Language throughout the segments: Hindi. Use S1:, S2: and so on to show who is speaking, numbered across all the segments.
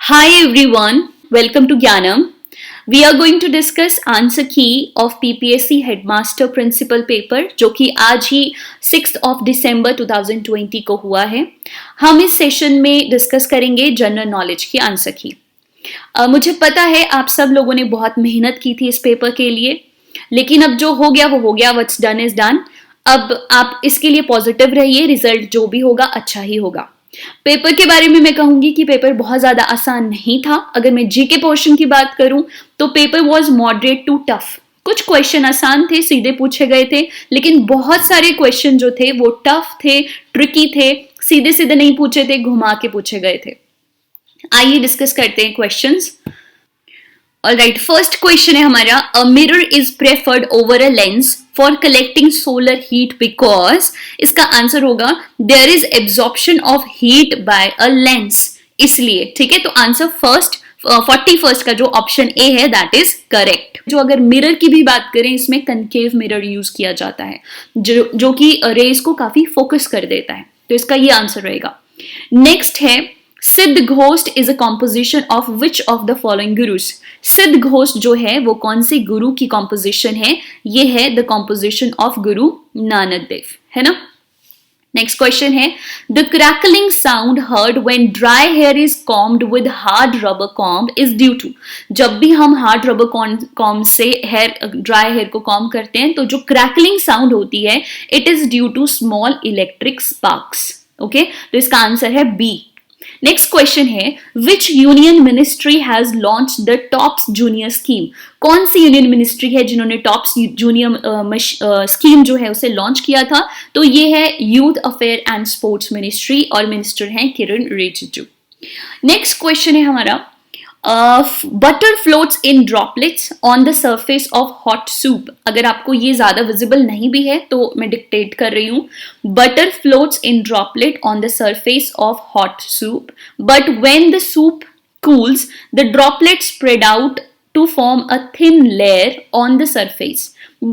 S1: Hi everyone, welcome to Gyanam. We are going to discuss answer key of PPSC Headmaster Principal Paper जो कि आज ही 6th of December 2020 को हुआ है. हम इस सेशन में डिस्कस करेंगे जनरल नॉलेज की आंसर की. मुझे पता है आप सब लोगों ने बहुत मेहनत की थी इस पेपर के लिए, लेकिन अब जो हो गया वो हो गया. What's done is done. अब आप इसके लिए पॉजिटिव रहिए, रिजल्ट जो भी होगा अच्छा ही होगा. पेपर के बारे में मैं कहूंगी कि पेपर बहुत ज्यादा आसान नहीं था. अगर मैं जीके पोर्शन की बात करूं तो paper was moderate to tough. कुछ क्वेश्चन आसान थे, सीधे पूछे गए थे, लेकिन बहुत सारे क्वेश्चन जो थे वो टफ थे, ट्रिकी थे, सीधे सीधे नहीं पूछे थे, घुमा के पूछे गए थे. आइए डिस्कस करते हैं क्वेश्चंस. ऑलराइट, फर्स्ट क्वेश्चन है हमारा, a mirror is preferred over a lens for collecting solar heat because. इसका आंसर होगा there is absorption of heat by a lens. इसलिए, ठीक है, तो आंसर फर्स्ट 41st का जो ऑप्शन ए है दैट इज करेक्ट. जो अगर मिरर की भी बात करें, इसमें कनकेव मिरर यूज किया जाता है जो कि रेज को काफी फोकस कर देता है, तो इसका ये आंसर रहेगा. नेक्स्ट है, Siddh Gosht is a composition of which of the following gurus. Siddh Gosht जो है वो कौन से गुरु की कॉम्पोजिशन है? ये है the composition of Guru Nanak Dev, है ना. नेक्स्ट क्वेश्चन है, the crackling sound heard when dry hair is combed with hard rubber comb is due to. जब भी हम हार्ड रबर कॉम्ब से ड्राई हेयर को कॉम्ब करते हैं तो जो क्रैकलिंग साउंड होती है it is due to small electric sparks. Okay, तो इसका आंसर है बी. नेक्स्ट क्वेश्चन है, which union ministry has launched the tops junior scheme. कौन सी यूनियन मिनिस्ट्री है जिन्होंने टॉप्स जूनियर स्कीम जो है उसे लॉन्च किया था? तो ये है youth affair and sports ministry और मिनिस्टर हैं किरण रिजिजू. नेक्स्ट क्वेश्चन है हमारा, butter floats in droplets on the surface of hot soup. अगर आपको ये ज्यादा विजिबल नहीं भी है तो मैं डिक्टेट कर रही हूं. Butter floats in droplet on the surface of hot soup, but when the soup cools, the droplets spread out to form a thin layer on the surface.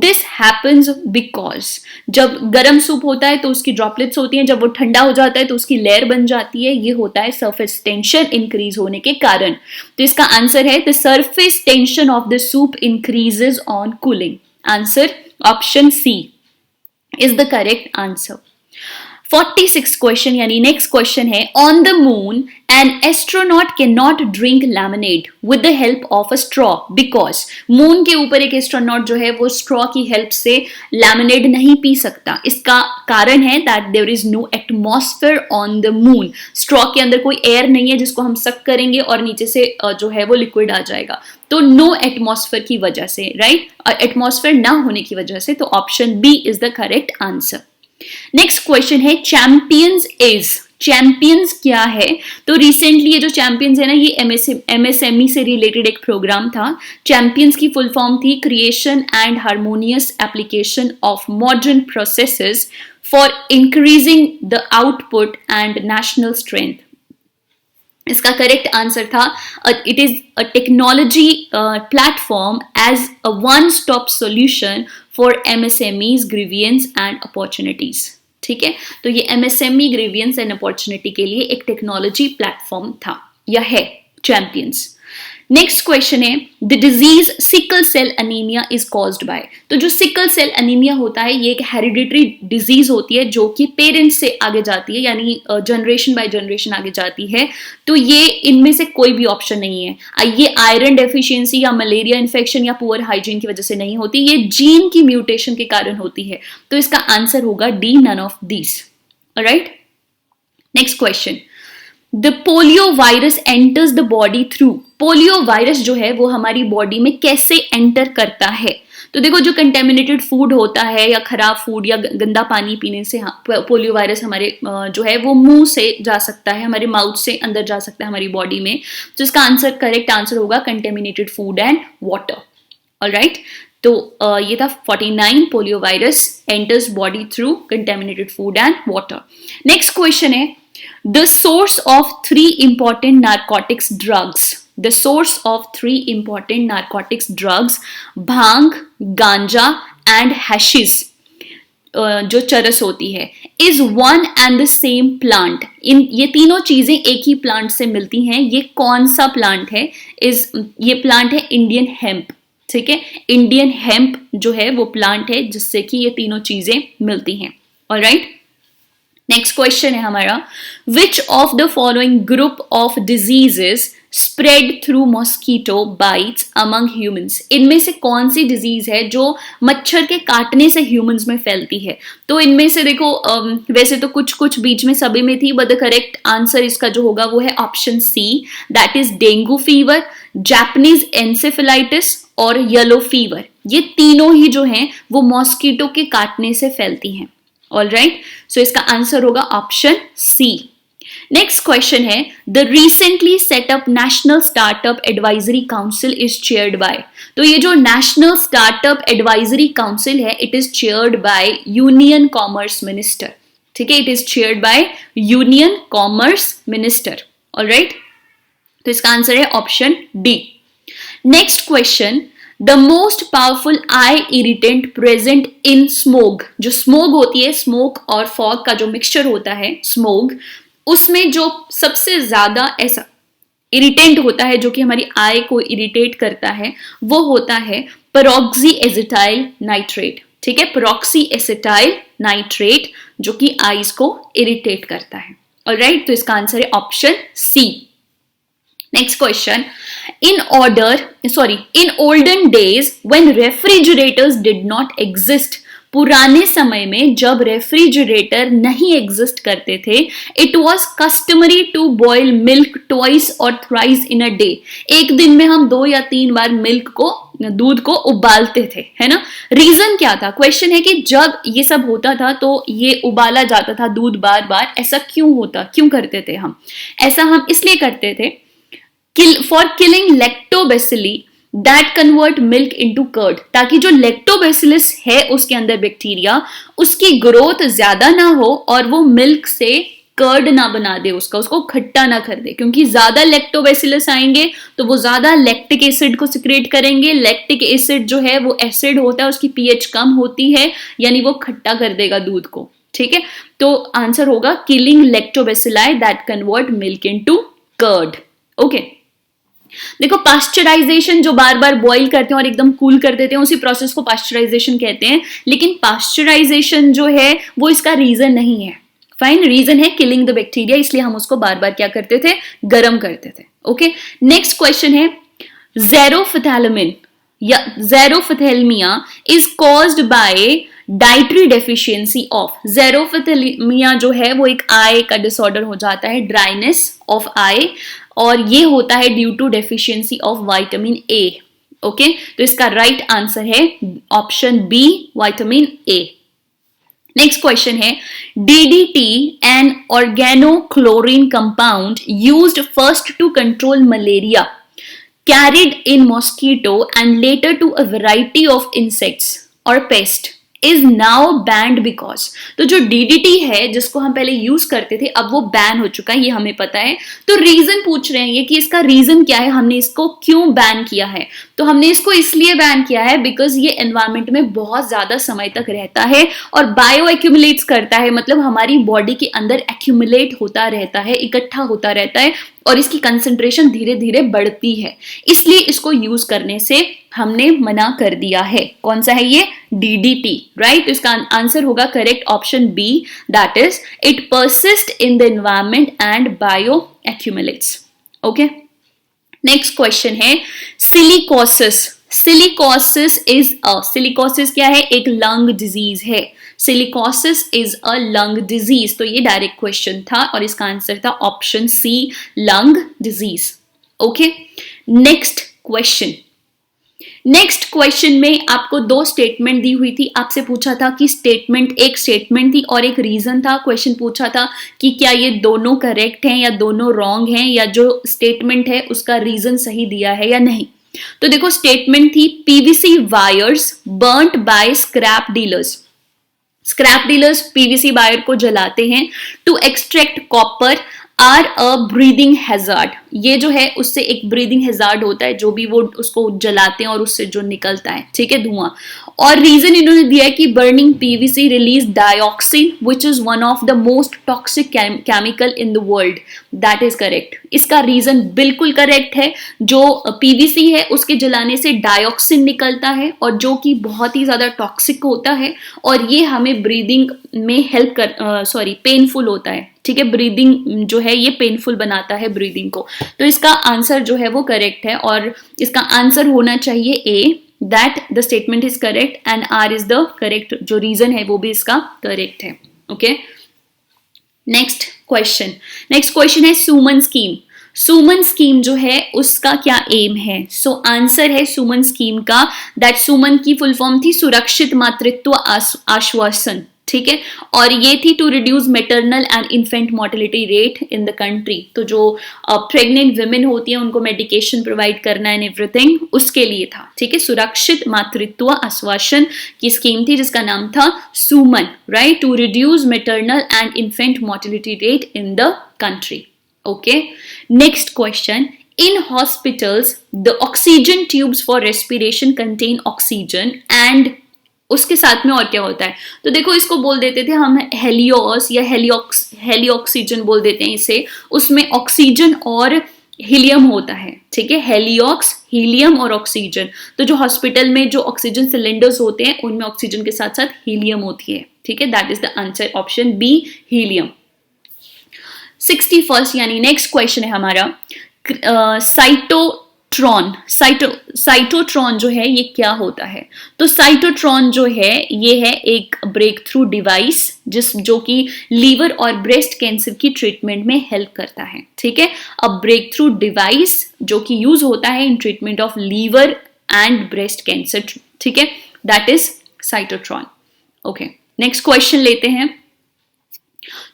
S1: This happens because जब गर्म सूप होता है तो उसकी ड्रॉपलेट्स होती हैं, जब वो ठंडा हो जाता है तो उसकी लेयर बन जाती है. ये होता है सरफेस टेंशन इंक्रीज होने के कारण. तो इसका आंसर है the surface tension of the soup increases on cooling. Answer option C is the correct answer. 46 question यानी नेक्स्ट क्वेश्चन है, on the moon an astronaut can not drink lemonade with the help of a straw because. Moon के ऊपर एक एस्ट्रोनॉट जो है वो स्ट्रॉ की हेल्प से लेमनेड नहीं पी सकता. इसका कारण है that there is no atmosphere on the moon. Straw के अंदर कोई एयर नहीं है जिसको हम सक करेंगे और नीचे से जो है वो लिक्विड आ जाएगा. तो नो एटमॉस्फेयर की वजह से, राइट, एटमॉस्फेयर ना होने की वजह से, तो option B is the correct answer. Next question है, चैंपियंस इज. चैंपियंस क्या है? तो रिसेंटली ये जो चैंपियंस है ना, ये एमएसएमई से रिलेटेड एक प्रोग्राम था. चैंपियंस की फुल फॉर्म थी creation and harmonious application of modern processes for increasing the output and national strength. इसका करेक्ट आंसर था it is a technology platform as a one stop solution for MSMEs grievances and opportunities. ठीक है, तो ये एमएसएमई ग्रीवियंस एंड अपॉर्चुनिटी के लिए एक टेक्नोलॉजी प्लेटफॉर्म था या है चैंपियंस. नेक्स्ट क्वेश्चन है, the disease sickle cell anaemia is caused by. तो जो सिकल सेल अनीमिया होता है ये एक हेरिडिटरी डिजीज होती है जो कि पेरेंट्स से आगे जाती है, यानी जनरेशन बाय जनरेशन आगे जाती है. तो ये इनमें से कोई भी ऑप्शन नहीं है. ये आयरन डेफिशिएंसी या मलेरिया इन्फेक्शन या पुअर हाइजीन की वजह से नहीं होती, ये जीन की म्यूटेशन के कारण होती है. तो इसका आंसर होगा D, none of these. Alright, next question, the polio virus enters the body through. Polio virus जो है वो हमारी बॉडी में कैसे एंटर करता है? तो देखो, जो कंटेमिनेटेड फूड होता है या खराब फूड या गंदा पानी पीने से पोलियो वायरस हमारे जो है वो मुंह से जा सकता है, हमारे माउथ से अंदर जा सकता है हमारी बॉडी में. तो इसका आंसर करेक्ट आंसर होगा contaminated food and water. Alright, तो ये था 49, polio virus enters body through contaminated food and water. Next question है, the source of three important narcotics drugs. The source of three important narcotics drugs, bhang, ganja and hashish. जो चरस होती है, is one and the same plant. इन ये तीनों चीजें एक ही प्लांट से मिलती हैं। ये कौन सा प्लांट है? ये प्लांट है इंडियन हेम्प। ठीक है, इंडियन हेम्प जो है वो प्लांट है जिससे कि ये तीनों चीजें मिलती हैं। ऑलराइट, नेक्स्ट क्वेश्चन है हमारा, विच of the following group of diseases spread through mosquito bytes among humans? इनमें से कौन सी डिजीज है जो मच्छर के काटने से ह्यूमंस में फैलती है? तो इनमें से देखो वैसे तो कुछ कुछ बीच में सभी में थी, बट द करेक्ट आंसर इसका जो होगा वो है option C, that is dengue fever, Japanese encephalitis और येलो फीवर। ये तीनों ही जो हैं वो मॉस्किटो के काटने से फैलती हैं। ऑलराइट, सो इसका आंसर होगा ऑप्शन सी। नेक्स्ट क्वेश्चन है, the recently setup national startup advisory council is chaired by. तो ये जो नेशनल स्टार्टअप एडवाइजरी काउंसिल है, it is chaired by union commerce minister. ठीक है, it is chaired by union commerce minister. Alright, तो इसका आंसर है option D. Next question, the most powerful I irritant present in smog. जो स्मोग होती है, स्मोक और फॉग का जो मिक्सचर होता है स्मोग, उसमें जो सबसे ज्यादा ऐसा इरिटेंट होता है जो कि हमारी आई को इरिटेट करता है, वो होता है पेरोक्सी एसिटाइल नाइट्रेट। ठीक है, पेरोक्सी एसिटाइल नाइट्रेट जो कि आईज को इरिटेट करता है। ऑलराइट, तो इसका आंसर है option C. Next question, in olden days when refrigerators did not exist, पुराने समय में जब रेफ्रिजरेटर नहीं एग्जिस्ट करते थे, it was customary to boil milk twice और थ्राइस इन अ डे। एक दिन में हम 2 या 3 बार दूध को उबालते थे, है ना। रीजन क्या था? क्वेश्चन है कि जब ये सब होता था तो ये उबाला जाता था दूध बार बार, ऐसा क्यों करते थे हम? ऐसा हम इसलिए करते थे for killing lactobacilli that convert milk into curd, ताकि जो लैक्टोबैसिलस है उसके अंदर बैक्टीरिया, उसकी ग्रोथ ज्यादा ना हो और वो मिल्क से कर्ड ना बना दे, उसको खट्टा ना कर दे। क्योंकि ज्यादा लैक्टोबैसिलस आएंगे तो वो ज्यादा लैक्टिक एसिड को सिक्रेट करेंगे। लैक्टिक एसिड जो है वो एसिड होता है, उसकी पीएच कम होती है, यानी वो खट्टा कर देगा दूध को। ठीक है, तो आंसर होगा killing lactobacilli that convert milk into curd. Okay, देखो पास्चराइजेशन जो बार बार बॉईल करते हैं और एकदम कूल कर देते हैं, उसी प्रोसेस को पास्चराइजेशन कहते हैं। लेकिन पास्चराइजेशन जो है वो इसका रीजन नहीं है। फाइन, रीजन है किलिंग द बैक्टीरिया, इसलिए हम उसको बार बार क्या करते थे? गर्म करते थे। ओके, नेक्स्ट क्वेश्चन है, ज़ेरोफथैलेमिन या xerophthalmia is caused by dietary deficiency of. Xerophthalmia जो है वो एक आई का डिसऑर्डर हो जाता है, ड्राइनेस ऑफ आई, और ये होता है due to deficiency of vitamin A. Okay, तो इसका राइट आंसर है option B, vitamin A. Next question है, DDT an organochlorine compound used first to control malaria carried in mosquito and later to a variety of insects or pest is now banned because। तो जो DDT है जिसको हम पहले यूज करते थे, अब वो बैन हो चुका है, ये हमें पता है। तो रीजन पूछ रहे हैं ये कि इसका रीजन क्या है, हमने इसको क्यों बैन किया है? तो हमने इसको इसलिए बैन किया है बिकॉज ये एनवायरमेंट में बहुत ज्यादा समय तक रहता है और बायो एक्यूमुलेट्स करता है, मतलब हमारी बॉडी के अंदर एक्यूमुलेट होता रहता है, इकट्ठा होता रहता है और इसकी कंसंट्रेशन धीरे धीरे बढ़ती है, इसलिए इसको यूज करने से हमने मना कर दिया है। कौन सा है ये? DDT। राइट, इसका आंसर होगा correct option B, that is it persist in the environment and bioaccumulates. Okay, next question है, सिलिकोसिस। सिलिकोसिस क्या है? एक लंग डिजीज है। Silicosis is a lung disease. तो ये डायरेक्ट क्वेश्चन था और इसका आंसर था option C, lung disease. Okay, next question में आपको 2 स्टेटमेंट दी हुई थी। आपसे पूछा था कि एक स्टेटमेंट थी और एक रीजन था। क्वेश्चन पूछा था कि क्या ये दोनों करेक्ट हैं या दोनों रॉन्ग हैं, या जो स्टेटमेंट है उसका रीजन सही दिया है या नहीं। तो देखो स्टेटमेंट थी, PVC wires burnt by scrap dealers. Scrap dealers PVC wire को जलाते हैं to extract copper are a breathing hazard. ये जो है उससे एक ब्रीदिंग हैजार्ड होता है, जो भी वो उसको जलाते हैं और उससे जो निकलता है, ठीक है, धुआं। और रीजन इन्होंने दिया है कि burning PVC release dioxin which is one of the most toxic chemical in the world. That is correct. इसका रीजन बिल्कुल करेक्ट है। जो पीवीसी है उसके जलाने से डायोक्सिन निकलता है और जो कि बहुत ही ज्यादा टॉक्सिक होता है, और ये हमें ब्रीदिंग में हेल्प कर पेनफुल होता है, ठीक है। ब्रीदिंग जो है ये पेनफुल बनाता है ब्रीदिंग को। तो इसका आंसर जो है वो करेक्ट है, और इसका आंसर होना चाहिए A, that the statement is correct and R is the correct. जो रीजन है वो भी इसका करेक्ट है। ओके, नेक्स्ट क्वेश्चन है सुमन स्कीम। सुमन स्कीम जो है उसका क्या एम है? सो आंसर है सुमन स्कीम का दैट सुमन की फुल फॉर्म थी सुरक्षित मातृत्व आश्वासन, ठीक है। और ये थी to reduce maternal and infant mortality rate in the country. तो जो प्रेग्नेंट विमेन होती हैं उनको मेडिकेशन प्रोवाइड करना एंड एवरीथिंग, उसके लिए था, ठीक है। सुरक्षित मातृत्व आश्वासन की स्कीम थी जिसका नाम था Suman, right, to reduce maternal and infant mortality rate in the country. Okay, next question, in hospitals the oxygen tubes for respiration contain oxygen and उसके साथ में और क्या होता है? तो देखो, इसको बोल देते थे हम हेलियोस या हेलिऑक्सीजन बोल देते हैं इसे। उसमें ऑक्सीजन और हीलियम होता है, ठीक है। हेलियोक्स, हीलियम और ऑक्सीजन। तो जो हॉस्पिटल में जो ऑक्सीजन सिलेंडर्स होते हैं उनमें ऑक्सीजन के साथ साथ हीलियम होती है, ठीक है। That is the answer, option B, helium. 61st यानी नेक्स्ट क्वेश्चन है हमारा, साइटोट्रॉन जो है ये क्या होता है? तो साइटोट्रॉन जो है ये है एक ब्रेक थ्रू डिवाइस जो कि लीवर और ब्रेस्ट कैंसर की ट्रीटमेंट में हेल्प करता है, ठीक है। अब ब्रेक थ्रू डिवाइस जो कि यूज होता है in treatment of liver and breast cancer, ठीक है, that is cytotron. Okay, next question लेते हैं।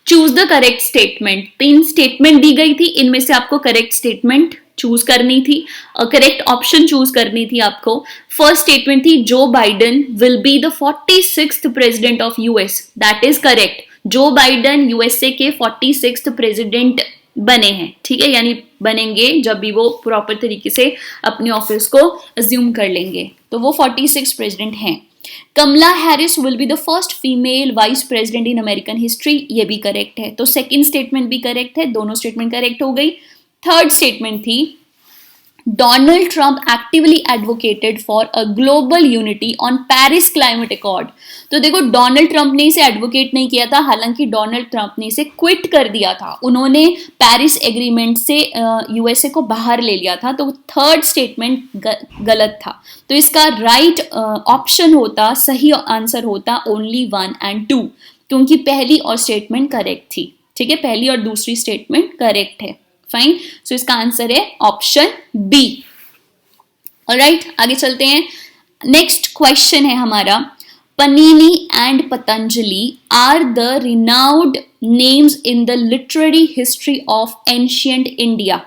S1: Choose the correct statement. 3 statement दी गई थी, इनमें से आपको करेक्ट स्टेटमेंट चूज करनी थी, करेक्ट ऑप्शन चूज करनी थी आपको। फर्स्ट स्टेटमेंट थी Joe Biden will be the 46th president of US. That is correct. Joe Biden USA के 46th प्रेसिडेंट बने हैं, ठीक है, यानी बनेंगे जब भी वो प्रॉपर तरीके से अपने ऑफिस को अज्यूम कर लेंगे, तो वो 46 प्रेसिडेंट हैं। Kamala Harris will be the first female vice president in American history, ये भी करेक्ट है। तो सेकंड स्टेटमेंट भी करेक्ट है, दोनों स्टेटमेंट करेक्ट हो गई। थर्ड स्टेटमेंट थी Donald Trump actively advocated for a global unity on Paris climate accord. तो देखो, डोनाल्ड ट्रंप ने इसे एडवोकेट नहीं किया था, हालांकि डोनाल्ड ट्रंप ने इसे क्विट कर दिया था। उन्होंने पेरिस एग्रीमेंट से यूएसए को बाहर ले लिया था। तो थर्ड स्टेटमेंट गलत था। तो इसका राइट ऑप्शन होता, सही आंसर होता ओनली 1 and 2, क्योंकि पहली और स्टेटमेंट करेक्ट थी, ठीक है। पहली और दूसरी स्टेटमेंट करेक्ट है, फाइन। सो इसका आंसर है ऑप्शन बी। ऑलराइट, आगे चलते हैं। नेक्स्ट क्वेश्चन है हमारा, Panini and Patanjali are the renowned names in the literary history of ancient India.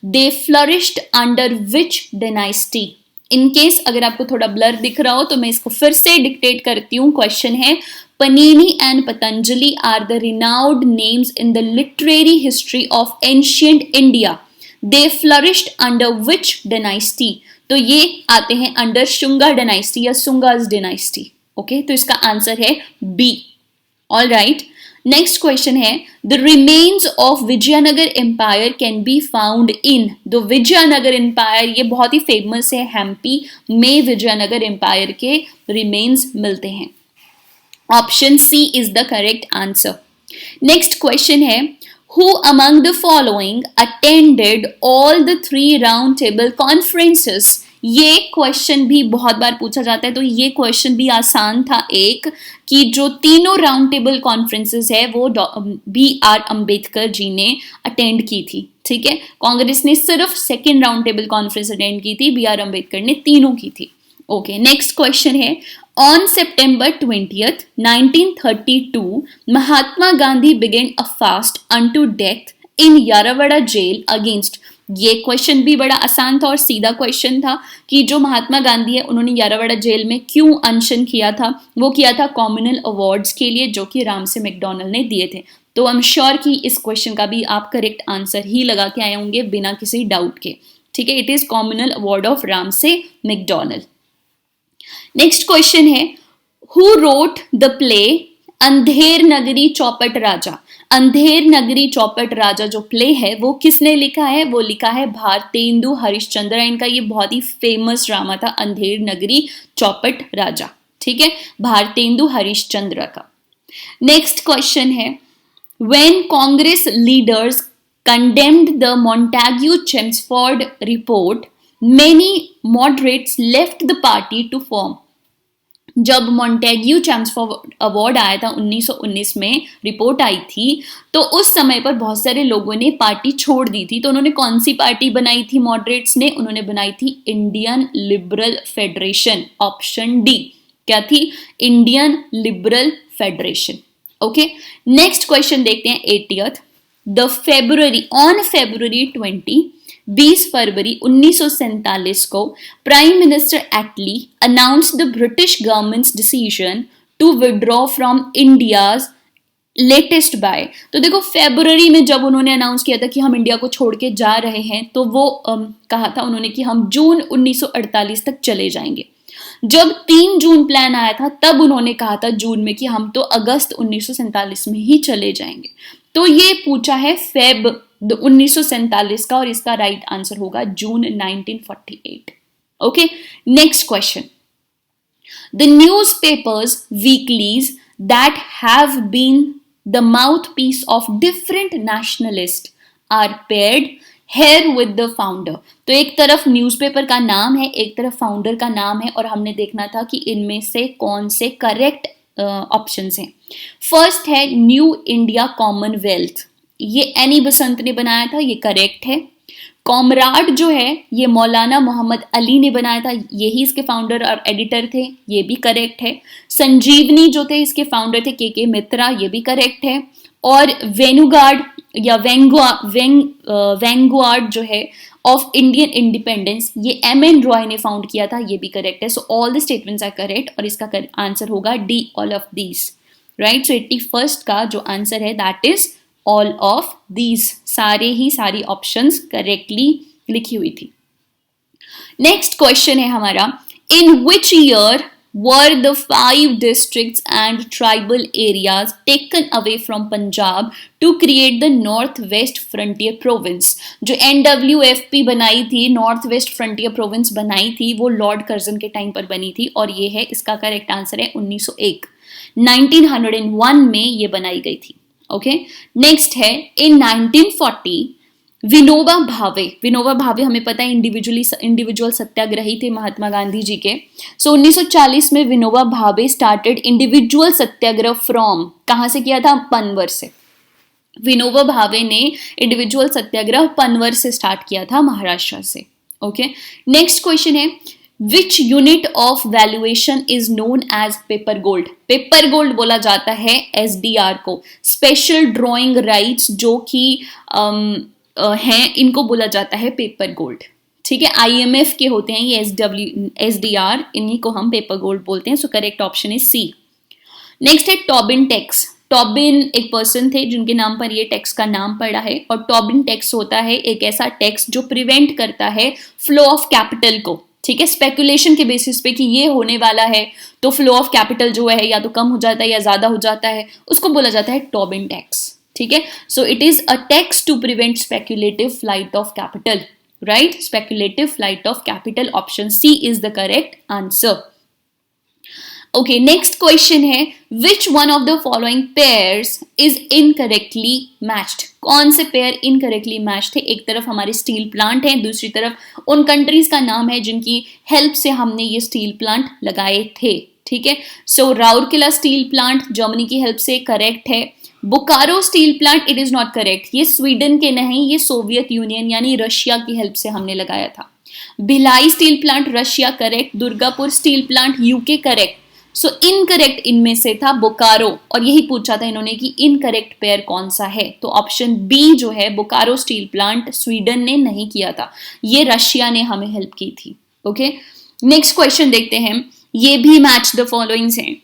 S1: They flourished under which dynasty? In case अगर आपको थोड़ा ब्लर दिख रहा हो तो मैं इसको फिर से डिक्टेट करती हूँ। क्वेश्चन है, Panini and Patanjali are the renowned names in the literary history of ancient India. They flourished under which dynasty? तो ये आते हैं अंडर शुंगा डायनेस्टी या सुंगास डायनेस्टी। ओके, तो इसका आंसर है B. All right, next question है, the remains of Vijayanagar empire can be found in. The Vijayanagar empire ये बहुत ही फेमस है, हम्पी में विजयनगर एम्पायर के रिमेन्स मिलते हैं। Option C is the correct answer. Next question है, who among the following attended all the 3 round table conferences? ये क्वेश्चन भी बहुत बार पूछा जाता है, तो ये क्वेश्चन भी आसान था एक, कि जो तीनों राउंड टेबल कॉन्फ्रेंसेस है वो BR अम्बेडकर जी ने अटेंड की थी, ठीक है। कांग्रेस ने सिर्फ second round table conference attend की थी, BR अम्बेडकर ने तीनों की थी। ओके, नेक्स्ट क्वेश्चन है, On September 20th, 1932, Mahatma Gandhi began a fast unto death in Yaravada jail against। ये क्वेश्चन भी बड़ा आसान था और सीधा क्वेश्चन था कि जो महात्मा गांधी है उन्होंने यारावाड़ा जेल में क्यों अनशन किया था? वो किया था कॉम्युनल अवार्ड्स के लिए, जो कि रामसे मैकडॉनल्ड ने दिए थे। तो आई एम श्योर कि इस क्वेश्चन का भी आप करेक्ट आंसर ही लगा के आए होंगे बिना किसी डाउट के, ठीक है। It is communal award of Ramsay MacDonald. Next question है, who wrote the play Andher Nagri चौपट राजा। अंधेर नगरी चौपट राजा जो प्ले है वो किसने लिखा है? वो लिखा है भारतेंदु हरिश्चंद्र। इनका ये बहुत ही फेमस ड्रामा था अंधेर नगरी चौपट राजा, ठीक है, भारतेंदु हरिश्चंद्र का। नेक्स्ट क्वेश्चन है, when Congress leaders condemned the Montagu-Chelmsford report, many moderates left the party to form. जब मॉन्टेग्यू चैम्सफोर्ड अवार्ड आया था 1919 में, रिपोर्ट आई थी, तो उस समय पर बहुत सारे लोगों ने पार्टी छोड़ दी थी। तो उन्होंने कौन सी पार्टी बनाई थी मॉडरेट्स ने? उन्होंने बनाई थी Indian liberal federation, option D. क्या थी? Indian liberal federation. Okay, next question देखते हैं 80th। ऑन फेब्रुवरी 20 फरवरी 1947 को prime minister Attlee announce the British government's decision to withdraw from India's latest by. तो देखो, फेब्रुवरी में जब उन्होंने अनाउंस किया था कि हम इंडिया को छोड़ के जा रहे हैं, तो वो कहा था उन्होंने कि हम जून 1948 तक चले जाएंगे। जब 3 जून प्लान आया था, तब उन्होंने कहा था जून में कि हम तो अगस्त 1947 में ही चले जाएंगे। तो ये पूछा है फेब 1947 का, और इसका राइट आंसर होगा June 1948। Okay, next question, the newspapers weeklies that have been the mouthpiece of different nationalist are paired here with the founder. तो एक तरफ न्यूज़पेपर का नाम है, एक तरफ फाउंडर का नाम है, और हमने देखना था कि इनमें से कौन से करेक्ट ऑप्शंस हैं। फर्स्ट है न्यू इंडिया कॉमनवेल्थ, ये एनी बसंत ने बनाया था, ये करेक्ट है। कॉमराड जो है ये मौलाना मोहम्मद अली ने बनाया था, यही इसके फाउंडर और एडिटर थे, ये भी करेक्ट है। संजीवनी जो थे इसके फाउंडर थे के मित्रा, ये भी करेक्ट है। और वेनुगार्ड या वैंगगार्ड जो है ऑफ इंडियन इंडिपेंडेंस, ये एम.एन. रॉय ने फाउंड किया था, ये भी करेक्ट है। So all the statements are correct, और इसका आंसर होगा D, all of these, right. So 81st का जो आंसर है that is all of these, सारी ऑप्शंस करेक्टली लिखी हुई थी। नेक्स्ट क्वेश्चन है हमारा, in which year were the 5 districts and tribal areas taken away from Punjab to create the North-West Frontier Province? जो NWFP बनाई थी, नॉर्थ वेस्ट फ्रंटियर प्रोविंस बनाई थी, वो लॉर्ड कर्जन के टाइम पर बनी थी, और ये है इसका करेक्ट आंसर है 1901 में ये बनाई गई थी। ओके, नेक्स्ट है, इन 1940 विनोबा भावे हमें पता है इंडिविजुअल सत्याग्रही थे महात्मा गांधी जी के। सो 1940 में Vinoba Bhave started individual Satyagraha from, कहां से किया था? पनवर से। विनोबा भावे ने इंडिविजुअल सत्याग्रह पनवर से स्टार्ट किया था, महाराष्ट्र से। ओके, नेक्स्ट क्वेश्चन है, which unit of valuation is known as paper gold? Paper gold बोला जाता है SDR को, स्पेशल ड्रॉइंग राइट्स जो कि हैं, इनको बोला जाता है पेपर गोल्ड, ठीक है। IMF के होते हैं ये SDR, इन्हीं को हम पेपर गोल्ड बोलते हैं। So correct option is C. Next है टॉबिन टैक्स। टॉबिन एक पर्सन थे जिनके नाम पर ये टैक्स का नाम पड़ा है, और टॉबिन टैक्स होता है एक ऐसा टैक्स जो प्रिवेंट करता है फ्लो ऑफ कैपिटल को, ठीक है, स्पेकुलेशन के बेसिस पे कि ये होने वाला है, तो फ्लो ऑफ कैपिटल जो है या तो कम हो जाता है या ज्यादा हो जाता है, उसको बोला जाता है टॉबिन टैक्स, ठीक है। So it is a tax to prevent speculative flight of capital, right, speculative flight of capital, option C is the correct answer. Okay, next question है, which one of the following pairs is incorrectly matched? कौन से पेयर इनकरेक्टली मैच थे? एक तरफ हमारे स्टील प्लांट है, दूसरी तरफ उन कंट्रीज का नाम है जिनकी हेल्प से हमने ये स्टील प्लांट लगाए थे, ठीक है। So Rourkela steel plant Germany की हेल्प से करेक्ट है। Bokaro steel plant it is not correct, ये स्वीडन के नहीं, ये सोवियत यूनियन यानी रशिया की हेल्प से हमने लगाया था। Bhilai steel plant Russia correct, Durgapur steel plant UK correct. So incorrect इनमें से था बोकारो, और यही पूछा था इन्होंने कि इनकरेक्ट पेयर कौन सा है, तो ऑप्शन बी जो है बोकारो स्टील प्लांट स्वीडन ने नहीं किया था, ये रशिया ने हमें हेल्प की थी। ओके, नेक्स्ट क्वेश्चन देखते हैं, ये भी मैच द फॉलोइंग्स हैं,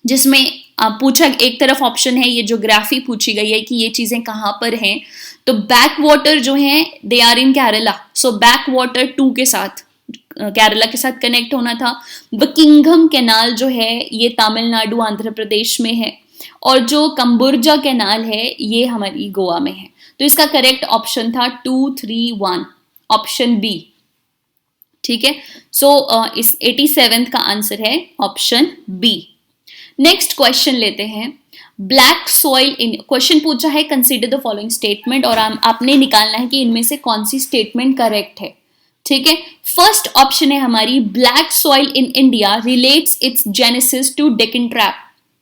S1: जिसमें पूछा, एक तरफ ऑप्शन है, ये ज्योग्राफी पूछी गई है कि ये चीजें कहाँ पर हैं, तो बैक वाटर जो है they are in Kerala, so back water 2 के साथ केरला के साथ कनेक्ट होना था। बकिंघम कैनाल जो है ये तमिलनाडु आंध्र प्रदेश में है, और जो कंबुर्जा कैनाल है ये हमारी गोवा में है। तो इसका करेक्ट ऑप्शन था 2, 3, 1, ऑप्शन बी। ठीक है, सो इस 87th का आंसर है ऑप्शन बी। नेक्स्ट क्वेश्चन लेते हैं। ब्लैक सॉइल इन, क्वेश्चन पूछा है कंसीडर द फॉलोइंग स्टेटमेंट, और आपने निकालना है कि इनमें से कौन सी स्टेटमेंट करेक्ट है। ठीक है, फर्स्ट ऑप्शन है हमारी, black soil in India relates its genesis to Deccan trap,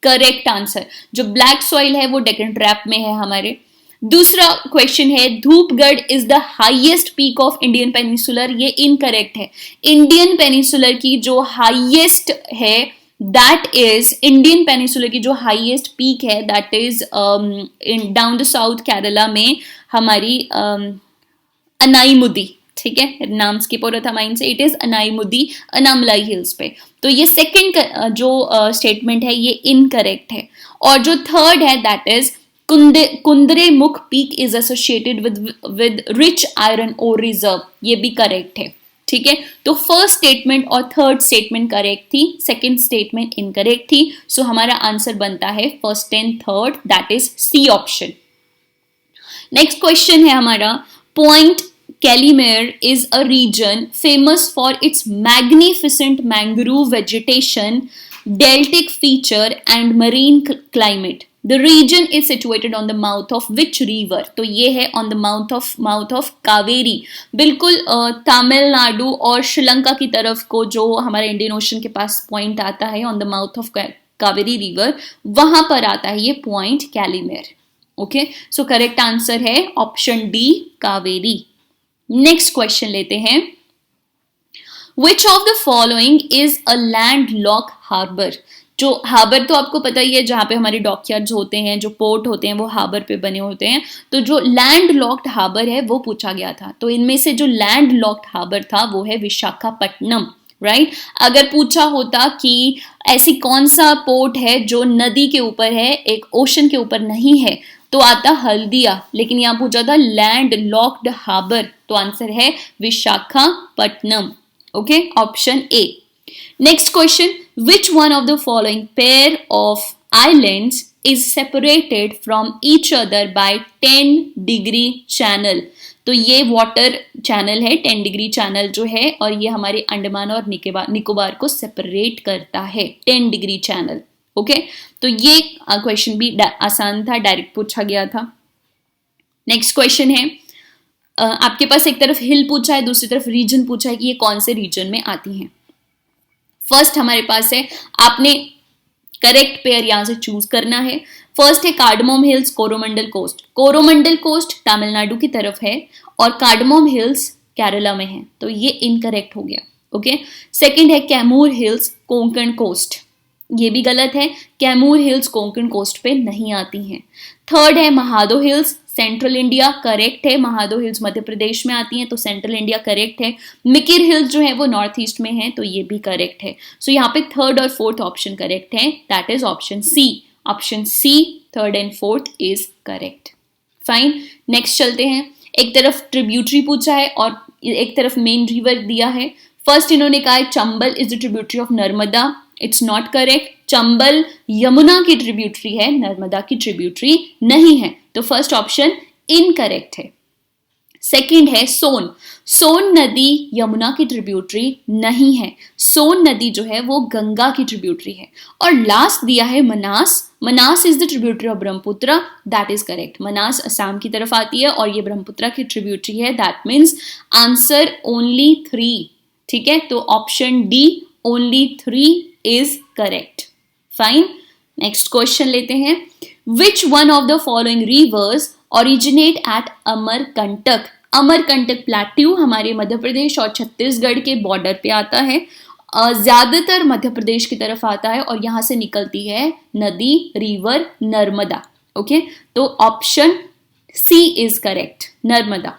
S1: correct answer. जो ब्लैक सॉइल है वो डेक्कन ट्रैप में है हमारे। दूसरा क्वेश्चन है, Dhupgarh is the highest peak of Indian peninsular, ये इनकरेक्ट है। इंडियन पेनिसुलर की जो हाईएस्ट है दैट इज, इंडियन पेनिसुलर की जो हाईएस्ट पीक है that is in down the south Kerala में हमारी अनाईमुदी। ठीक है, नाम स्किप हो रहा था माइंड से, it is Anamudi Anamalai hills पे। तो ये सेकंड जो स्टेटमेंट है ये इनकरेक्ट है। और जो थर्ड है that is Kudremukh peak is associated with rich iron ore reserve, ये भी करेक्ट है। ठीक है, तो फर्स्ट स्टेटमेंट और थर्ड स्टेटमेंट करेक्ट थी, सेकंड स्टेटमेंट इनकरेक्ट थी। सो हमारा आंसर बनता है first and third, that is C option. Next question है हमारा, point Calimere is a region famous for its magnificent mangrove vegetation, deltic feature and marine climate. The region is situated on the mouth of which river? तो ये है on the mouth of Kaveri, बिल्कुल तमिलनाडु और श्रीलंका की तरफ को जो हमारे इंडियन ओशन के पास पॉइंट आता है on the mouth of Kaveri river, वहां पर आता है ये point Calimere. Okay, so correct answer है option D, Kaveri. Next question लेते हैं, which of the following is a land lock harbour? जो हार्बर तो आपको पता ही है, जहां पे हमारे डॉकयार्ड्स होते हैं, जो पोर्ट होते हैं वो हार्बर पे बने होते हैं। तो जो लैंड लॉक्ड हार्बर है वो पूछा गया था, तो इनमें से जो लैंड लॉक्ड हार्बर था वो है विशाखापट्टनम, राइट। अगर पूछा होता कि ऐसी कौन सा पोर्ट है जो नदी के ऊपर है, एक ओशन के ऊपर नहीं है, तो आता हल्दिया, लेकिन यहां पूछा था लैंड लॉक्ड हार्बर, तो आंसर है Visakhapatnam. Okay, option A. Next question, which one of the following pair of islands is separated from each other by 10 degree channel? तो ये वाटर चैनल है 10 डिग्री चैनल जो है, और ये हमारे अंडमान और निकोबार को सेपरेट करता है 10 डिग्री चैनल। ओके, तो ये क्वेश्चन भी आसान था, डायरेक्ट पूछा गया था। नेक्स्ट क्वेश्चन है, आपके पास एक तरफ हिल पूछा है, दूसरी तरफ रीजन पूछा है कि ये कौन से रीजन में आती हैं। फर्स्ट हमारे पास है, आपने करेक्ट पेयर यहां से चूज करना है। फर्स्ट है cardamom hills, Coromandel coast. Coromandel coast Tamil Nadu की तरफ है और कार्डमोम हिल्स केरला में है, तो ये इनकरेक्ट हो गया। ओके, सेकंड है कैमूर हिल्स, कोंकण कोस्ट, ये भी गलत है, कैमूर हिल्स कोंकण कोस्ट पे नहीं आती हैं। थर्ड है महादो हिल्स, सेंट्रल इंडिया, करेक्ट है, महादो हिल्स मध्य प्रदेश में आती हैं, तो सेंट्रल इंडिया करेक्ट है। मिकिर हिल्स जो है वो नॉर्थ ईस्ट में है, तो ये भी करेक्ट है। सो यहाँ पे थर्ड और फोर्थ ऑप्शन करेक्ट है, that is option C. Option C, third and fourth is correct. Fine, next चलते हैं। एक तरफ ट्रिब्यूटरी पूछा है और एक तरफ मेन रिवर दिया है। फर्स्ट इन्होंने कहा है Chambal is the tributary of Narmada, it's not correct. Chambal Yamuna की ट्रिब्यूटरी है, नर्मदा की ट्रिब्यूटरी नहीं है, तो फर्स्ट ऑप्शन इनकरेक्ट है। सेकंड है सोन, सोन नदी यमुना की ट्रिब्यूटरी नहीं है, सोन नदी जो है वो गंगा की ट्रिब्यूटरी है। और लास्ट दिया है Manas, Manas is the tributary of Brahmaputra, that is correct. Manas Assam की तरफ आती है और ये ब्रह्मपुत्र की ट्रिब्यूटरी है, दैट मीन्स आंसर ओनली 3। ठीक है, तो option D only 3 is correct. Fine, next question लेते हैं। Which one of the following rivers originate at Amarkantak? Amarkantak plateau हमारे मध्य प्रदेश और छत्तीसगढ़ के बॉर्डर पे आता है, ज्यादातर मध्य प्रदेश की तरफ आता है और यहां से निकलती है नदी रिवर नर्मदा। ओके, तो option C is correct, Narmada.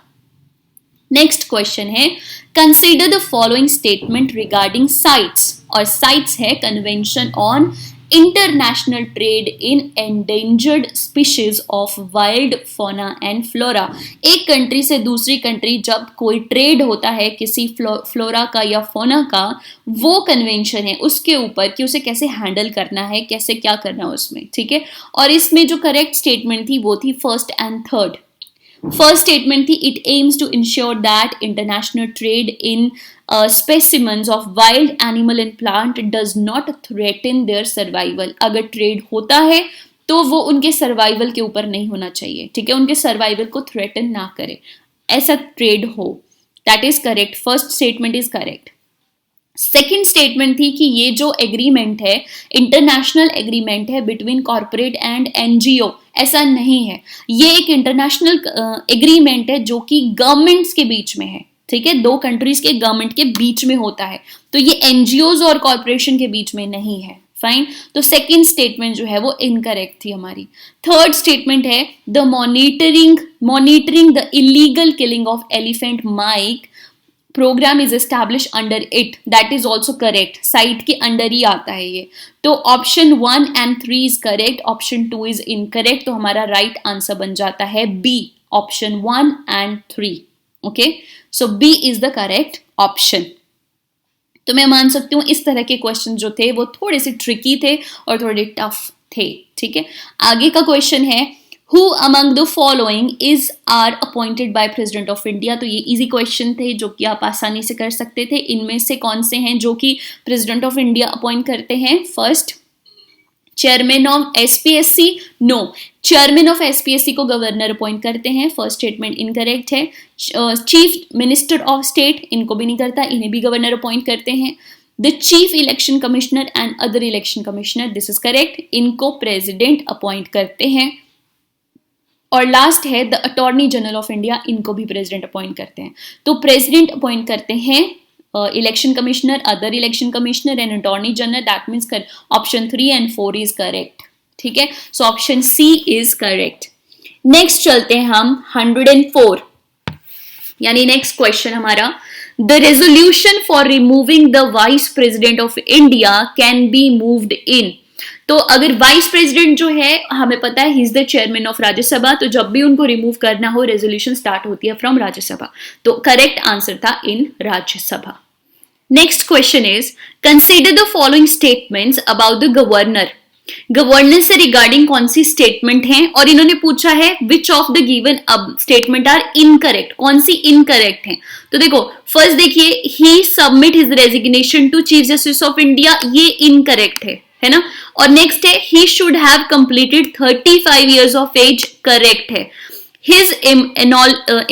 S1: Next question है, consider the following statement regarding CITES, और साइट्स है convention on international trade in endangered species of wild fauna and flora. एक कंट्री से दूसरी कंट्री जब कोई ट्रेड होता है किसी फ्लोरा का या फौना का, वो कन्वेंशन है उसके ऊपर कि उसे कैसे हैंडल करना है, कैसे क्या करना है उसमें, ठीक है। और इसमें जो करेक्ट स्टेटमेंट थी वो थी first and third. First statement थी it aims to ensure that international trade in specimens of wild animal and plant does not threaten their survival। अगर ट्रेड होता है तो वो उनके सर्वाइवल के ऊपर नहीं होना चाहिए, ठीक है, उनके सर्वाइवल को थ्रेटन ना करे, ऐसा ट्रेड हो। That is correct, first statement is correct. Second statement थी कि ये जो एग्रीमेंट है इंटरनेशनल एग्रीमेंट है बिटवीन कॉर्पोरेट एंड एनजीओ, ऐसा नहीं है। ये एक इंटरनेशनल एग्रीमेंट है जो कि गवर्नमेंट्स के बीच में है, ठीक है, दो कंट्रीज के गवर्नमेंट के बीच में होता है, तो ये एनजीओज और कॉर्पोरेशन के बीच में नहीं है। फाइन, तो सेकंड स्टेटमेंट जो है वो इनकरेक्ट थी हमारी। थर्ड स्टेटमेंट है the monitoring the illegal killing of elephant mike programme is establish under it, that is also correct, site के अंडर ही आता है ये। तो option 1 and 3 is correct, option 2 is incorrect, तो हमारा राइट आंसर बन जाता है B, option 1 and 3। Okay, so B is the correct option. तो मैं मान सकती हूँ इस तरह के क्वेश्चन जो थे वो थोड़े से ट्रिकी थे और थोड़े टफ थे, ठीक है। आगे का क्वेश्चन है who among the following is are appointed by president of India. तो ये इजी क्वेश्चन थे जो कि आप आसानी से कर सकते थे। इनमें से कौन से हैं जो कि प्रेसिडेंट ऑफ इंडिया अपॉइंट करते हैं? First, chairman of SPSC, no, chairman of SPSC को गवर्नर अपॉइंट करते हैं, फर्स्ट स्टेटमेंट इनकरेक्ट है। चीफ मिनिस्टर ऑफ स्टेट, इनको भी नहीं करता, इन्हें भी गवर्नर अपॉइंट करते हैं। The chief election commissioner and other election commissioner, this is correct, इनको प्रेसिडेंट अपॉइंट करते हैं। और लास्ट है the attorney general of India, इनको भी प्रेसिडेंट अपॉइंट करते हैं। तो प्रेसिडेंट अपॉइंट करते हैं election commissioner, other election commissioner and attorney general, that means option 3 and 4 is correct, ठीक है। So option C is correct. Next चलते हैं हम 104, यानी नेक्स्ट क्वेश्चन हमारा, the resolution for removing the vice president of India can be moved in. तो अगर वाइस प्रेसिडेंट जो है हमें पता है he is the chairman of Rajya Sabha, तो जब भी उनको रिमूव करना हो रेजोल्यूशन स्टार्ट होती है फ्रॉम राज्यसभा, तो करेक्ट आंसर था in Rajya Sabha. Next question is consider the following statements about the governor. Governor से रिगार्डिंग कौन सी स्टेटमेंट है, और इन्होंने पूछा है which of the given above statement are incorrect, कौन सी इनकरेक्ट है। तो देखो फर्स्ट देखिए, he submit his resignation to chief justice of India, ये इनकरेक्ट है ना। और नेक्स्ट है he should have completed 35 years of age, correct है। His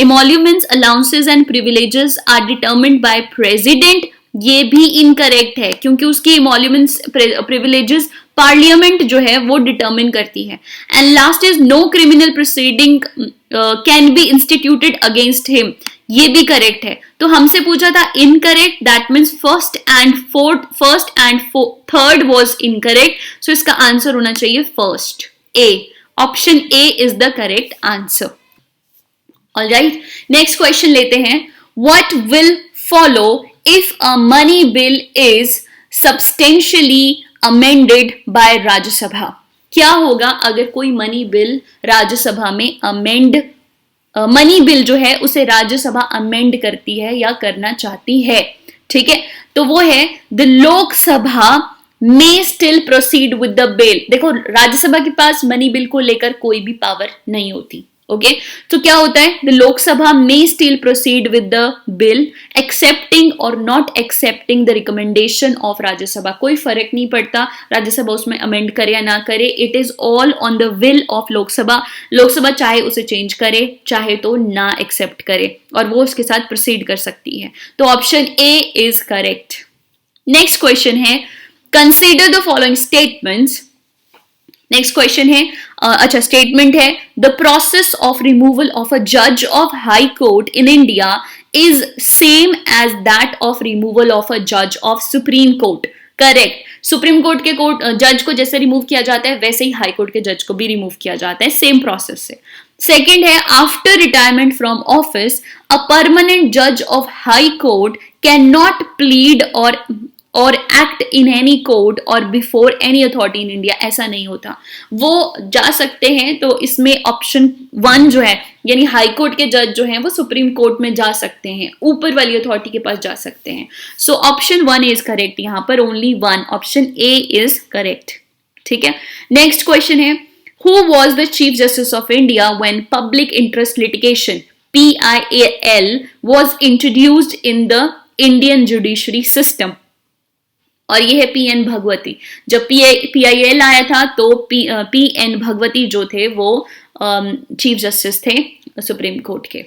S1: emoluments, allowances and privileges are determined by president, ये भी इनकरेक्ट है क्योंकि उसकी emoluments, privileges पार्लियामेंट जो है वो डिटर्मिन करती है। And last is no criminal proceeding can be instituted against him, ये भी करेक्ट है। तो हमसे पूछा था incorrect, that means first and third was incorrect, so इसका आंसर होना चाहिए first, A, option A is the correct answer. Alright, next question लेते हैं, what will follow if a money bill is substantially amended by Rajya Sabha. क्या होगा अगर कोई मनी बिल राज्यसभा में मनी बिल जो है उसे राज्यसभा अमेंड करती है या करना चाहती है, ठीक है। तो वो है the Lok Sabha may still proceed with the bill. देखो राज्यसभा के पास मनी बिल को लेकर कोई भी पावर नहीं होती, ओके। तो क्या होता है, the Lok Sabha may still proceed with the bill accepting और not accepting the recommendation of Rajya Sabha, कोई फर्क नहीं पड़ता राज्यसभा उसमें अमेंड करे या ना करे, it is all on the will of Lok Sabha. Lok Sabha चाहे उसे चेंज करे चाहे तो ना एक्सेप्ट करे और वो उसके साथ प्रोसीड कर सकती है। तो option A is correct. Next question है, consider the following statements. Next question है, अच्छा स्टेटमेंट है, the process of removal of a जज of high court in India is same as that of removal of a जज of supreme court, correct. Supreme court के जज को जैसे रिमूव किया जाता है वैसे ही हाई कोर्ट के जज को भी रिमूव किया जाता है, सेम प्रोसेस से। सेकेंड है, after retirement from office a permanent जज of high court can not plead और और एक्ट इन एनी कोर्ट और before any authority in India, ऐसा नहीं होता, वो जा सकते हैं। तो इसमें ऑप्शन 1 जो है, यानी हाई कोर्ट के जज जो हैं वो सुप्रीम कोर्ट में जा सकते हैं, ऊपर वाली अथॉरिटी के पास जा सकते हैं। सो ऑप्शन 1 इज करेक्ट, यहां पर only 1, option A is correct. ठीक है, नेक्स्ट क्वेश्चन है, who was the chief justice of India when public interest litigation PIAL was introduced in the Indian judiciary system? और ये है PN भगवती। जब PIL आया था तो PN भगवती जो थे वो चीफ जस्टिस थे सुप्रीम कोर्ट के।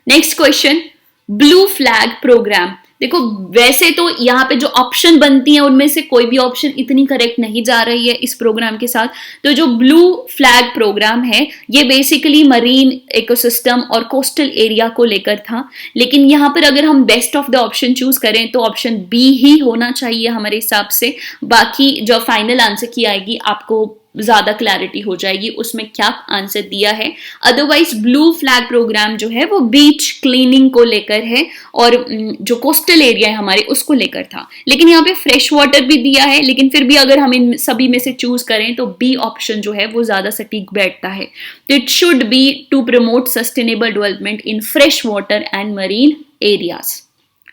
S1: Next question, blue flag programme. देखो वैसे तो यहाँ पे जो ऑप्शन बनती है उनमें से कोई भी ऑप्शन इतनी करेक्ट नहीं जा रही है इस प्रोग्राम के साथ। तो जो ब्लू फ्लैग प्रोग्राम है ये बेसिकली मरीन इकोसिस्टम और कोस्टल एरिया को लेकर था, लेकिन यहाँ पर अगर हम best of the option choose करें तो ऑप्शन बी ही होना चाहिए हमारे हिसाब से। बाकी जो फाइनल आंसर की आएगी आपको ज्यादा क्लैरिटी हो जाएगी उसमें क्या आंसर दिया है। अदरवाइज ब्लू फ्लैग प्रोग्राम जो है वो बीच क्लीनिंग को लेकर है और जो कोस्टल एरिया है हमारे उसको लेकर था, लेकिन यहाँ पे फ्रेश वाटर भी दिया है, लेकिन फिर भी अगर हम इन सभी में से चूज करें तो बी ऑप्शन जो है वो ज्यादा सटीक बैठता है। तो it should be to promote sustainable development in fresh water and marine areas,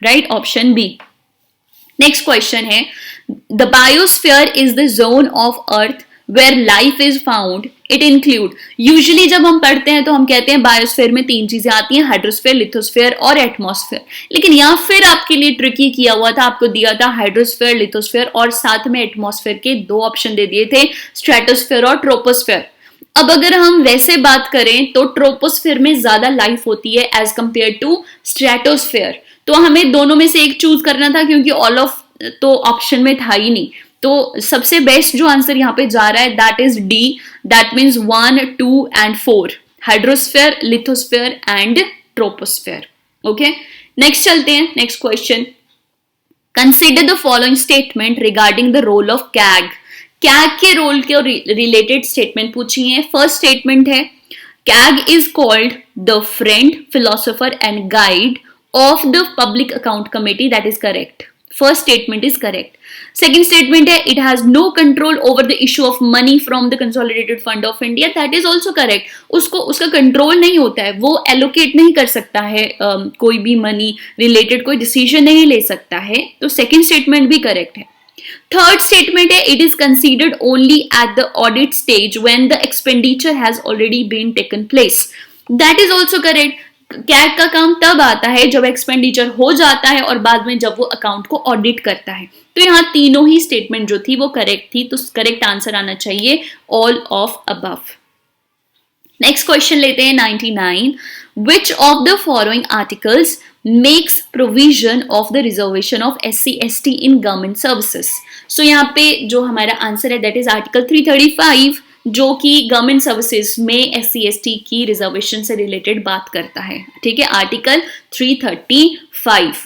S1: right, option B. Next question है, the biosphere is the zone of earth where life is found, it include। Usually जब हम पढ़ते हैं तो हम कहते हैं बायोस्फीयर में 3 चीजें आती हैं, हाइड्रोस्फीयर, लिथोस्फीयर और एटमॉस्फेयर, लेकिन यहाँ फिर आपके लिए ट्रिकी किया हुआ था, आपको दिया था हाइड्रोस्फीयर, लिथोस्फीयर और साथ में एटमॉस्फेयर के 2 ऑप्शन दे दिए थे, स्ट्रेटोस्फीयर और ट्रोपोस्फीयर। अब अगर हम वैसे बात करें तो ट्रोपोस्फीयर में ज्यादा लाइफ होती है एज कंपेयर टू स्ट्रेटोस्फीयर, तो हमें दोनों में से एक चूज करना था क्योंकि ऑल ऑफ तो ऑप्शन में था ही नहीं। तो सबसे बेस्ट जो आंसर यहाँ पे जा रहा है that is D, that means 1, 2 and 4, hydrosphere, lithosphere and troposphere. Okay, next चलते हैं, next question, consider the following statement regarding the role of CAG. CAG के रोल के रिलेटेड स्टेटमेंट पूछी है। फर्स्ट स्टेटमेंट है, CAG is called the friend, philosopher and guide of the public account committee, that is correct, first statement is correct. Second statement है, it has no control over the issue of money from the consolidated fund of India, that is also correct, उसको उसका कंट्रोल नहीं होता है, वो एलोकेट नहीं कर सकता है, कोई भी मनी रिलेटेड कोई डिसीजन नहीं ले सकता है, तो सेकेंड स्टेटमेंट भी करेक्ट है। थर्ड स्टेटमेंट है, it is considered only at the audit stage when the expenditure has already been taken place, that is also correct. CAG का काम तब आता है जब एक्सपेंडिचर हो जाता है और बाद में जब वो अकाउंट को ऑडिट करता है। तो यहाँ तीनों ही स्टेटमेंट जो थी वो करेक्ट थी, तो करेक्ट आंसर आना चाहिए all of above. Next question लेते हैं 99, which of the following articles makes provision of the reservation of SC ST in government services. So यहाँ पे जो हमारा आंसर है दैट इज आर्टिकल 335 जो कि गवर्नमेंट सर्विसेज में SC ST की रिजर्वेशन से रिलेटेड बात करता है। ठीक है, आर्टिकल 335।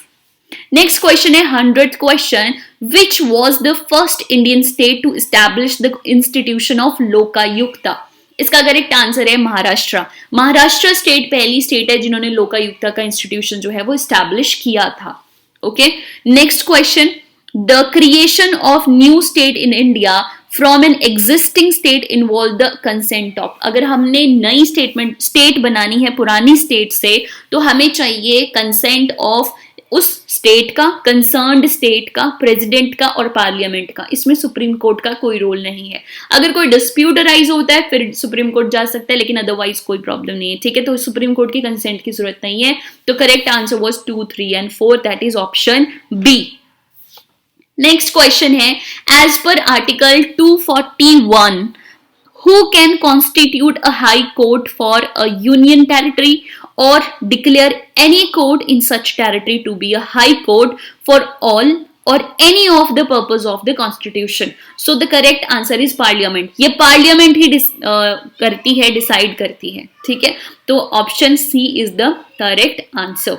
S1: नेक्स्ट क्वेश्चन है 100th question, which was the first Indian state to establish the institution of Lokayukta. इसका करेक्ट आंसर है महाराष्ट्र। महाराष्ट्र स्टेट पहली स्टेट है जिन्होंने लोकायुक्ता का इंस्टीट्यूशन जो है वो एस्टैब्लिश किया था। Okay, next question, the creation of new state in India from an existing state involve the consent of. अगर हमने नई स्टेट बनानी है पुरानी स्टेट से तो हमें चाहिए कंसेंट ऑफ उस स्टेट का, कंसर्न्ड स्टेट का, प्रेसिडेंट का और पार्लियामेंट का। इसमें सुप्रीम कोर्ट का कोई रोल नहीं है। अगर कोई डिस्प्यूट अराइज होता है फिर सुप्रीम कोर्ट जा सकता है, लेकिन अदरवाइज कोई प्रॉब्लम नहीं है। ठीक है, तो सुप्रीम कोर्ट की कंसेंट की जरूरत नहीं है। तो correct answer was 2, 3 and 4, that is option B. Next question है, as per article 241 who can constitute a high court for a union territory or declare any court in such territory to be a high court for all or any of the purpose of the constitution. So the correct answer is parliament. ये parliament ही करती है, decide करती है। ठीक है, तो option C is the correct answer.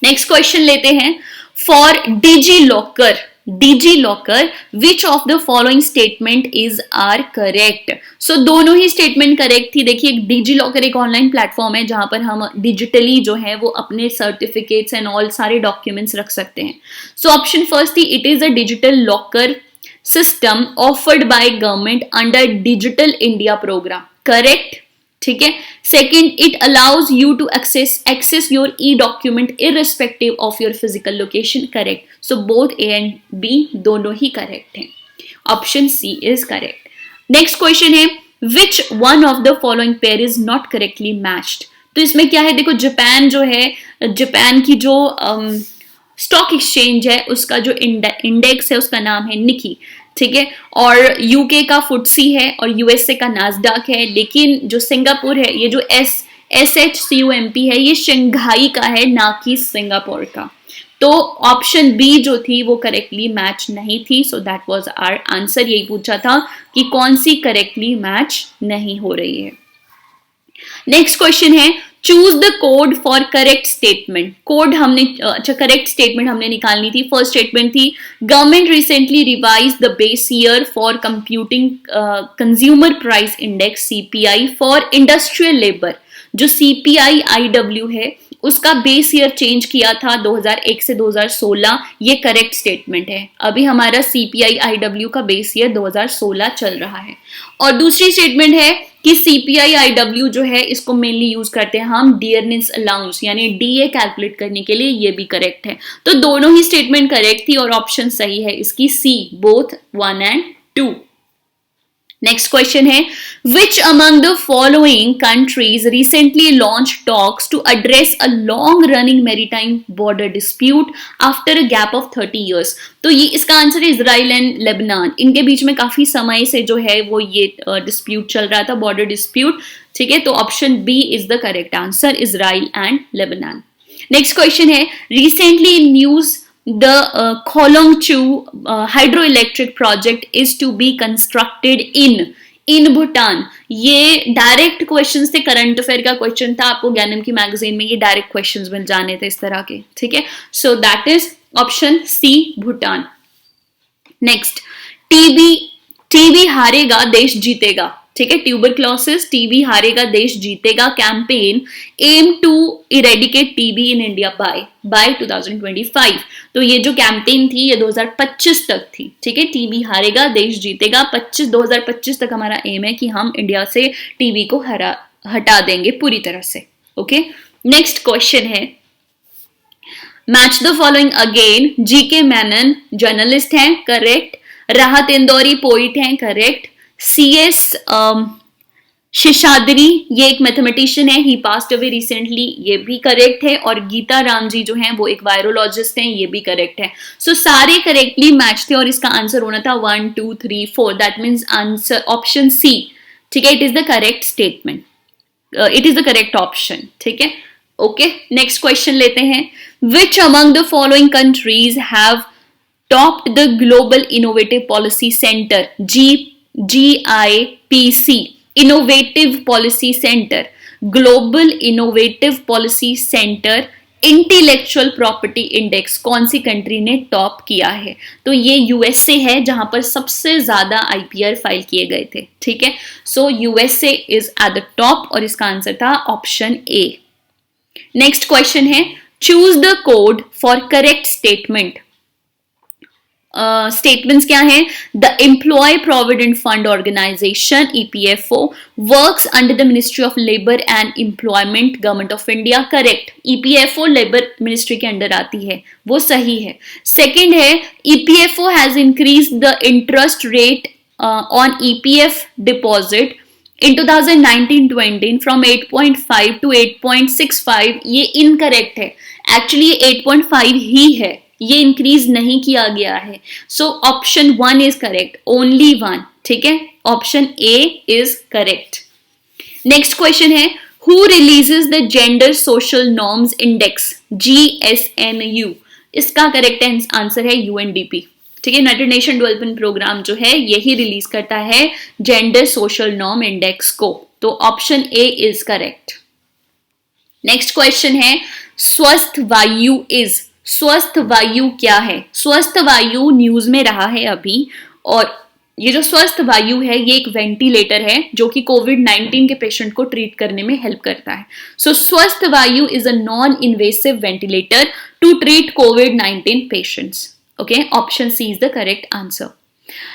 S1: Next question लेते हैं, for DigiLocker DigiLocker, which of the following statement is are correct. So दोनों ही स्टेटमेंट करेक्ट थी। देखिए, डिजी लॉकर एक ऑनलाइन प्लेटफॉर्म है जहां पर हम डिजिटली जो है वो अपने सर्टिफिकेट्स एंड ऑल सारे डॉक्यूमेंट्स रख सकते हैं। सो ऑप्शन फर्स्ट थी, it is a digital locker system offered by government under Digital India programme, correct. ठीक है। Second, it allows you to access your e document irrespective of your physical location, correct. So both A and B दोनों ही करेक्ट हैं। Option C is correct. Next question है, which one of the following pair is not correctly matched. तो इसमें क्या है, देखो जापान जो है, जापान की जो स्टॉक एक्सचेंज है उसका जो इंडेक्स है उसका नाम है निकी, ठीक है। और यूके का फुटसी है और यूएसए का नास्डाक है। लेकिन जो सिंगापुर है, ये जो SHCUMP है, ये शंघाई का है, ना कि सिंगापुर का। तो ऑप्शन बी जो थी वो करेक्टली मैच नहीं थी। So that was our answer. यही पूछा था कि कौन सी करेक्टली मैच नहीं हो रही है। नेक्स्ट क्वेश्चन है, choose the code for correct statement. Code हमने करेक्ट स्टेटमेंट हमने निकालनी थी। फर्स्ट स्टेटमेंट थी, government recently revise the base year for computing consumer price index CPI for industrial labour. जो CPI IW है उसका बेस ईयर चेंज किया था 2001 से 2016। ये करेक्ट स्टेटमेंट है। अभी हमारा CPI IW का बेस ईयर 2016 चल रहा है। और दूसरी स्टेटमेंट है कि CPI IW जो है इसको मेनली यूज करते हैं हम डियरनेस अलाउंस यानी DA कैलकुलेट करने के लिए। ये भी करेक्ट है। तो दोनों ही स्टेटमेंट करेक्ट थी और ऑप्शन सही है इसकी C, both 1 and 2। Next question है, which among the following countries recently launch talks to address a long running maritime border dispute after a gap of 30 years। तो ये इसका आंसर है इजराइल एंड लेबनान। इनके बीच में काफी समय से जो है वो ये डिस्प्यूट चल रहा था, बॉर्डर डिस्प्यूट, ठीक है। तो option B is the correct answer, Israel and Lebanon. Next question है, recently in news the Kholongchu hydroelectric project is to be constructed in Bhutan। ये डायरेक्ट क्वेश्चंस थे, करंट अफेयर का क्वेश्चन था। आपको ज्ञानम की मैगजीन में ये डायरेक्ट क्वेश्चंस मिल जाने थे इस तरह के, ठीक है। So that is option C, Bhutan. Next, TB हारेगा देश जीतेगा, ठीक है। ट्यूबरक्लोसिस, टीबी हारेगा देश जीतेगा campaign aim to eradicate TB in India by 2025। तो ये जो कैंपेन थी ये 2025 तक थी, ठीक है। टीबी हारेगा देश जीतेगा 2025 तक हमारा एम है कि हम इंडिया से टीबी को हटा देंगे पूरी तरह से। ओके। नेक्स्ट क्वेश्चन है, match the following again. GK Menen journalist हैं, करेक्ट। राहत इंदौरी पोइट हैं, करेक्ट। CS शेषाद्री ये एक मैथमेटिशियन है, ही पास्ड अवे रिसेंटली, ये भी करेक्ट है। और गीता राम जी जो हैं वो एक वायरोलॉजिस्ट हैं, ये भी करेक्ट है। सो सारे करेक्टली मैच थे और इसका आंसर होना था 1 2 3 4। That means answer option C, ठीक है, it is the correct statement, it is the correct option, ठीक है। ओके। नेक्स्ट क्वेश्चन लेते हैं, which among the following countries have topped the global innovative policy centre GIPC, innovative policy centre, global innovative policy centre intellectual property index कौन सी कंट्री ने टॉप किया है। तो ये USA है जहां पर सबसे ज्यादा IPR फाइल किए गए थे, ठीक है। So USA is at the top और इसका आंसर था ऑप्शन A। नेक्स्ट क्वेश्चन है, choose the code for correct statement. Statements क्या है, the employ provident fund organisation EPFO works under the ministry of labour and employment government of India, correct. EPFO labour ministry के अंडर आती है, वो सही है। सेकेंड है, EPFO has increase the interest rate on EPF deposit in 2019-20 from 8.5 to 8.65। ये इनकरेक्ट है, एक्चुअली 8.5 ही है, ये इंक्रीज नहीं किया गया है। So option 1 is correct, only 1, ठीक है। Option A is correct. Next question है, who releases the gender social norms index GSNU। इसका करेक्ट आंसर है UNDP, ठीक है। यूनाइटेड नेशन डेवलपमेंट प्रोग्राम जो है यही रिलीज करता है जेंडर सोशल नॉर्म इंडेक्स को। तो option A is correct. Next question है, स्वस्थ वायु इज स्वस्थ वायु क्या है? स्वस्थ वायु न्यूज में रहा है अभी, और ये जो स्वस्थ वायु है ये एक वेंटिलेटर है जो कि कोविड-19 के पेशेंट को ट्रीट करने में हेल्प करता है. So Swasth Vayu is a non invasive ventilator to treat कोविड-19 patients. Okay, option C is the correct answer.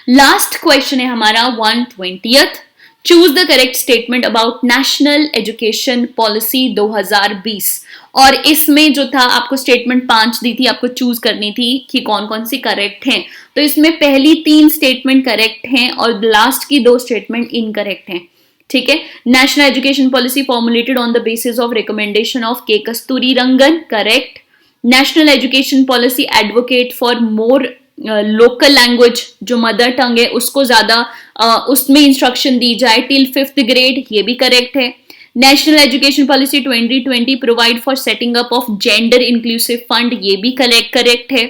S1: Last question है हमारा 120th. Choose the correct statement about national education policy 2020. और इसमें जो था आपको स्टेटमेंट 5 दी थी, आपको चूज करनी थी कि कौन कौन सी करेक्ट हैं. तो इसमें पहली 3 स्टेटमेंट करेक्ट हैं और लास्ट की 2 स्टेटमेंट इनकरेक्ट हैं. ठीक है. National education policy formulated on the basis of recommendation of K Kasturirangan, correct. National education policy advocate for more local language, जो मदर टंग है उसको ज्यादा उसमें इंस्ट्रक्शन दी जाए टिल 5th ग्रेड, ये भी करेक्ट है. National education policy 2020 provide for setting up of gender inclusive fund, ये भी करेक्ट है.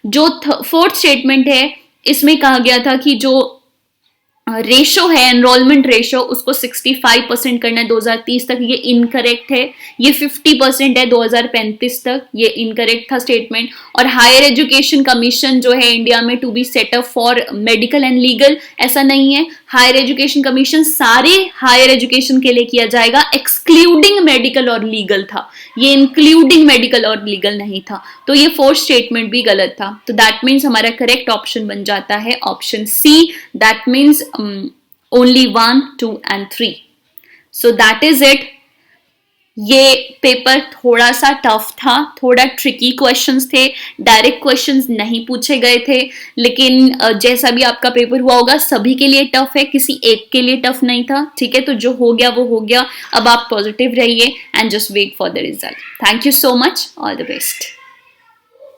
S1: जो 4th स्टेटमेंट है इसमें कहा गया था कि जो रेशो है एनरोलमेंट रेशो उसको 65% करना है 2030 तक, ये इनकरेक्ट है. ये 50% है 2035 तक, ये इनकरेक्ट था स्टेटमेंट. और हायर एजुकेशन कमीशन जो है इंडिया में to be set up for medical and legal, ऐसा नहीं है. हायर एजुकेशन कमीशन सारे हायर एजुकेशन के लिए किया जाएगा, एक्सक्लूडिंग मेडिकल और लीगल था, ये इंक्लूडिंग मेडिकल और लीगल नहीं था. तो ये 4th स्टेटमेंट भी गलत था. तो दैट मीन्स हमारा करेक्ट ऑप्शन बन जाता है option C. That means only 1, 2 and 3. So that is it. ये पेपर थोड़ा सा टफ था, थोड़ा ट्रिकी क्वेश्चंस थे, डायरेक्ट क्वेश्चंस नहीं पूछे गए थे. लेकिन जैसा भी आपका पेपर हुआ होगा सभी के लिए टफ है, किसी एक के लिए टफ नहीं था. ठीक है, तो जो हो गया वो हो गया. अब आप पॉजिटिव रहिए and just wait for the result. Thank you so much, all the best.